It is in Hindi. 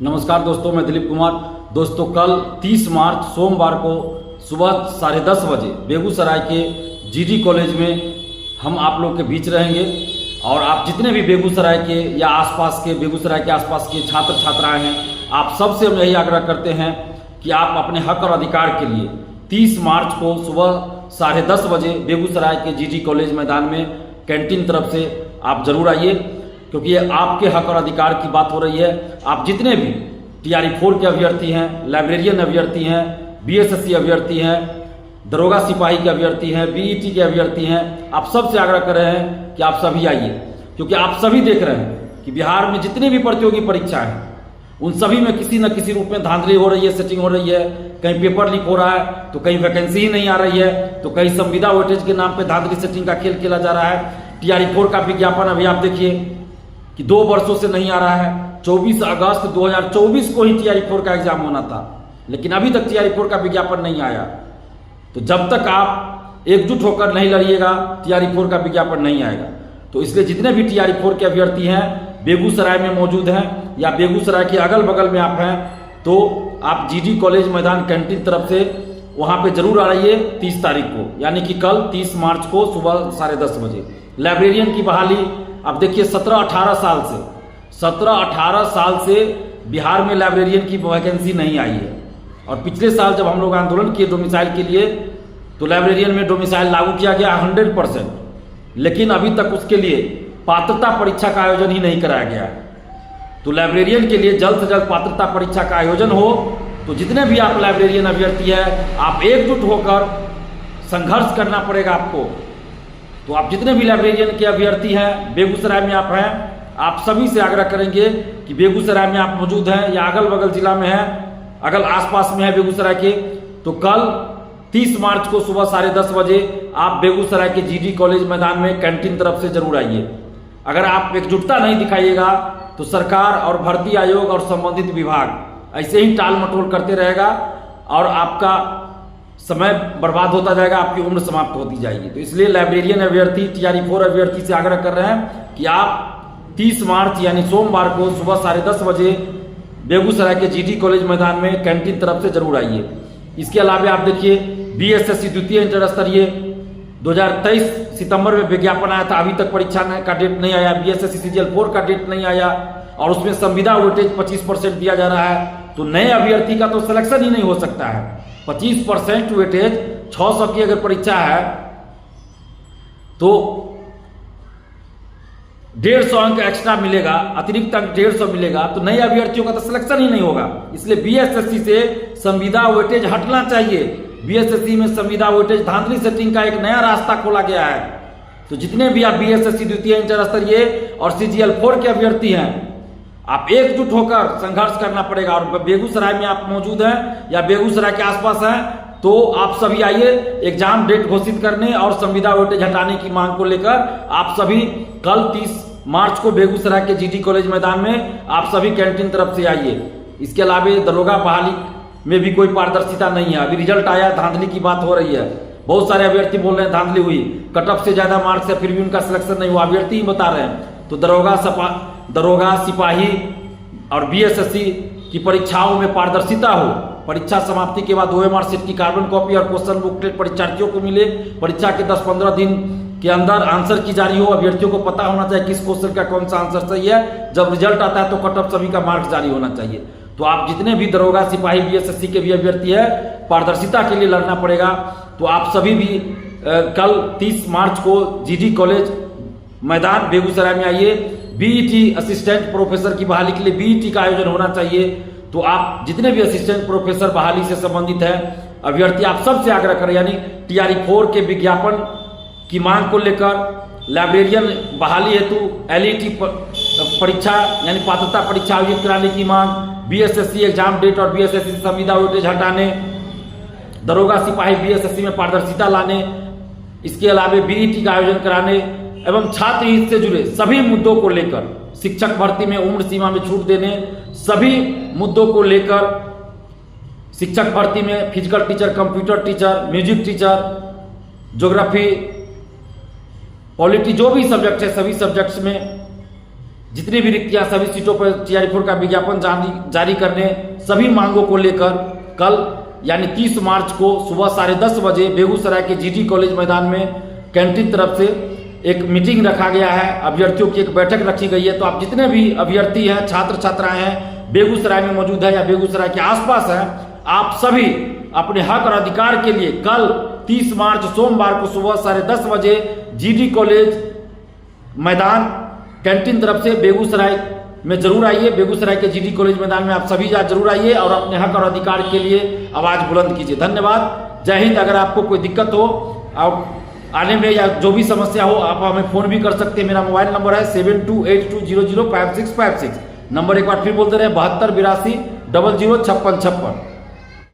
नमस्कार दोस्तों, मैं दिलीप कुमार। दोस्तों, कल 30 मार्च सोमवार को सुबह 10:30 बजे बेगूसराय के जीडी कॉलेज में हम आप लोग के बीच रहेंगे और आप जितने भी बेगूसराय के या आसपास के बेगूसराय के आसपास के छात्र छात्राएं हैं, आप सबसे हम यही आग्रह करते हैं कि आप अपने हक और अधिकार के लिए 30 मार्च को सुबह 10:30 बजे बेगूसराय के जीडी कॉलेज मैदान में कैंटीन तरफ से आप जरूर आइए, क्योंकि ये आपके हक और अधिकार की बात हो रही है। आप जितने भी TRE 4 के अभ्यर्थी हैं, लाइब्रेरियन अभ्यर्थी हैं, BSSC अभ्यर्थी हैं, दरोगा सिपाही के अभ्यर्थी हैं, BET के अभ्यर्थी हैं, आप सबसे आग्रह कर रहे हैं कि आप सभी आइए, क्योंकि आप सभी देख रहे हैं कि बिहार में जितनी भी प्रतियोगी परीक्षाएं हैं उन सभी में किसी न किसी रूप में धांधली हो रही है, सेटिंग हो रही है। कहीं पेपर लीक हो रहा है तो कहीं वैकेंसी ही नहीं आ रही है, तो कहीं संविदा वेटेज के नाम पे धांधली सेटिंग का खेल खेला जा रहा है। TRE 4 का विज्ञापन अभी आप देखिए कि 2 वर्षों से नहीं आ रहा है। 24 अगस्त 2024 को ही TRE 4 का एग्जाम होना था, लेकिन अभी तक TRE 4 का विज्ञापन नहीं आया। तो जब तक आप एकजुट होकर नहीं लड़िएगा, TRE 4 का विज्ञापन नहीं आएगा। तो इसलिए जितने भी TRE 4 के अभ्यर्थी हैं, बेगूसराय में मौजूद हैं या बेगूसराय के अगल बगल में आप हैं, तो आप जीडी कॉलेज मैदान कैंटीन तरफ से वहां पे जरूर आ रही है 30 तारीख को, यानी कि कल 30 मार्च को सुबह 10:30 बजे। लाइब्रेरियन की बहाली अब देखिए 17-18 साल से बिहार में लाइब्रेरियन की वैकेंसी नहीं आई है। और पिछले साल जब हम लोग आंदोलन किए डोमिसाइल के लिए, तो लाइब्रेरियन में डोमिसाइल लागू किया गया 100%, लेकिन अभी तक उसके लिए पात्रता परीक्षा का आयोजन ही नहीं कराया गया है। तो लाइब्रेरियन के लिए जल्द से जल्द पात्रता परीक्षा का आयोजन हो। तो जितने भी आप लाइब्रेरियन अभ्यर्थी हैं, आप एकजुट होकर संघर्ष करना पड़ेगा आपको। तो आप जितने भी लाइब्रेरियन के अभ्यर्थी हैं, बेगूसराय में आप हैं, आप सभी से आग्रह करेंगे कि बेगूसराय में आप मौजूद हैं या अगल बगल जिला में हैं, अगल आसपास में है बेगूसराय के, तो कल 30 मार्च को सुबह 10:30 बजे आप बेगूसराय के जीडी कॉलेज मैदान में कैंटीन तरफ से जरूर आइए। अगर आप एकजुटता नहीं दिखाइएगा तो सरकार और भर्ती आयोग और संबंधित विभाग ऐसे ही टाल मटोल करते रहेगा और आपका समय बर्बाद होता जाएगा, आपकी उम्र समाप्त होती जाएगी। तो इसलिए लाइब्रेरियन अभ्यर्थी, TRE 4 अभ्यर्थी से आग्रह कर रहे हैं कि आप 30 मार्च यानी सोमवार को सुबह 10:30 बजे बेगूसराय के जीडी कॉलेज मैदान में कैंटीन तरफ से जरूर आइए। इसके अलावा आप देखिए BSSC द्वितीय इंटर स्तरीय 2023 सितंबर में विज्ञापन आया था, अभी तक परीक्षा का डेट नहीं आया। BSSC CGL 4 का डेट नहीं आया और उसमें संविदा वेटेज 25% दिया जा रहा है। तो नए अभ्यर्थी का तो सिलेक्शन ही नहीं हो सकता है। 25% वेटेज, 600 की अगर परीक्षा है तो 150 अंक एक्स्ट्रा मिलेगा, अतिरिक्त अंक 150 मिलेगा, तो नए अभ्यर्थियों का तो सिलेक्शन ही नहीं होगा। इसलिए BSSC से संविदा वेटेज हटना चाहिए। BSSC में संविदा वेटेज धांधली सेटिंग का एक नया रास्ता खोला गया है। तो जितने भी आप BSSC द्वितीय इंटर स्तरीय और CGL 4 के अभ्यर्थी हैं, आप एकजुट होकर संघर्ष करना पड़ेगा। और बेगूसराय में आप मौजूद हैं या बेगूसराय के आसपास हैं, तो आप सभी आइए एग्जाम डेट घोषित करने और संविदा वेटेज हटाने की मांग को लेकर आप सभी कल 30 मार्च को बेगूसराय के जीडी कॉलेज मैदान में आप सभी कैंटीन तरफ से आइए। इसके अलावा दरोगा बहाली में भी कोई पारदर्शिता नहीं है। अभी रिजल्ट आया, धांधली की बात हो रही है, बहुत सारे अभ्यर्थी बोल रहे हैं धांधली हुई, कट ऑफ से ज्यादा मार्क्स है फिर भी उनका सिलेक्शन नहीं हुआ, अभ्यर्थी ही बता रहे हैं। तो दरोगा सिपाही और BSSC की परीक्षाओं में पारदर्शिता हो, परीक्षा समाप्ति के बाद OMR शीट की कार्बन कॉपी और क्वेश्चन बुकलेट परीक्षार्थियों को मिले, परीक्षा के 10-15 दिन के अंदर आंसर की जारी हो, अभ्यर्थियों को पता होना चाहिए किस क्वेश्चन का कौन सा आंसर सही है। जब रिजल्ट आता है तो कट ऑफ सभी का मार्क्स जारी होना चाहिए। तो आप जितने भी दरोगा सिपाही BSSC के भी अभ्यर्थी है, पारदर्शिता के लिए लड़ना पड़ेगा। तो आप सभी भी कल 30 मार्च को जीडी कॉलेज मैदान बेगूसराय में आइए। BET असिस्टेंट प्रोफेसर की बहाली के लिए BET का आयोजन होना चाहिए। तो आप जितने भी असिस्टेंट प्रोफेसर बहाली से संबंधित है अभ्यर्थी, आप सबसे आग्रह करें, यानी TRE 4 के विज्ञापन की मांग को लेकर लाइब्रेरियन बहाली हेतु LET परीक्षा यानी पात्रता परीक्षा आयोजित कराने की मांग, BSSC एग्जाम डेट और BSSC संविदा वेटेज हटाने, दरोगा सिपाही BSSC में पारदर्शिता लाने, इसके अलावा BET का आयोजन कराने एवं छात्र हित से जुड़े सभी मुद्दों को लेकर, शिक्षक भर्ती में उम्र सीमा में छूट देने, सभी मुद्दों को लेकर, शिक्षक भर्ती में physical teacher, computer teacher, music teacher, geography, polity, जो भी सब्जेक्ट है सभी सब्जेक्ट्स में जितनी भी रिक्तियां सभी सीटों पर TR4 का विज्ञापन जारी करने, सभी मांगों को लेकर कल यानी 30 मार्च को सुबह 10:30 बजे बेगूसराय के GD कॉलेज मैदान में कैंटीन तरफ से एक मीटिंग रखा गया है, अभ्यर्थियों की एक बैठक रखी गई है। तो आप जितने भी अभ्यर्थी हैं, छात्र छात्राएं हैं, बेगूसराय में मौजूद है या बेगूसराय के आसपास हैं, आप सभी अपने हक और अधिकार के लिए कल 30 मार्च सोमवार को सुबह 10:30 बजे GD कॉलेज मैदान कैंटीन तरफ से बेगूसराय में जरूर आइए। बेगूसराय के GD कॉलेज मैदान में आप सभी जरूर आइए और अपने हक और अधिकार के लिए आवाज बुलंद कीजिए। धन्यवाद, जय हिंद। अगर आपको कोई दिक्कत हो और आने में या जो भी समस्या हो, आप हमें फोन भी कर सकते हैं। मेरा मोबाइल नंबर है 7282005656। नंबर एक बार फिर बोलते रहे 7282005656।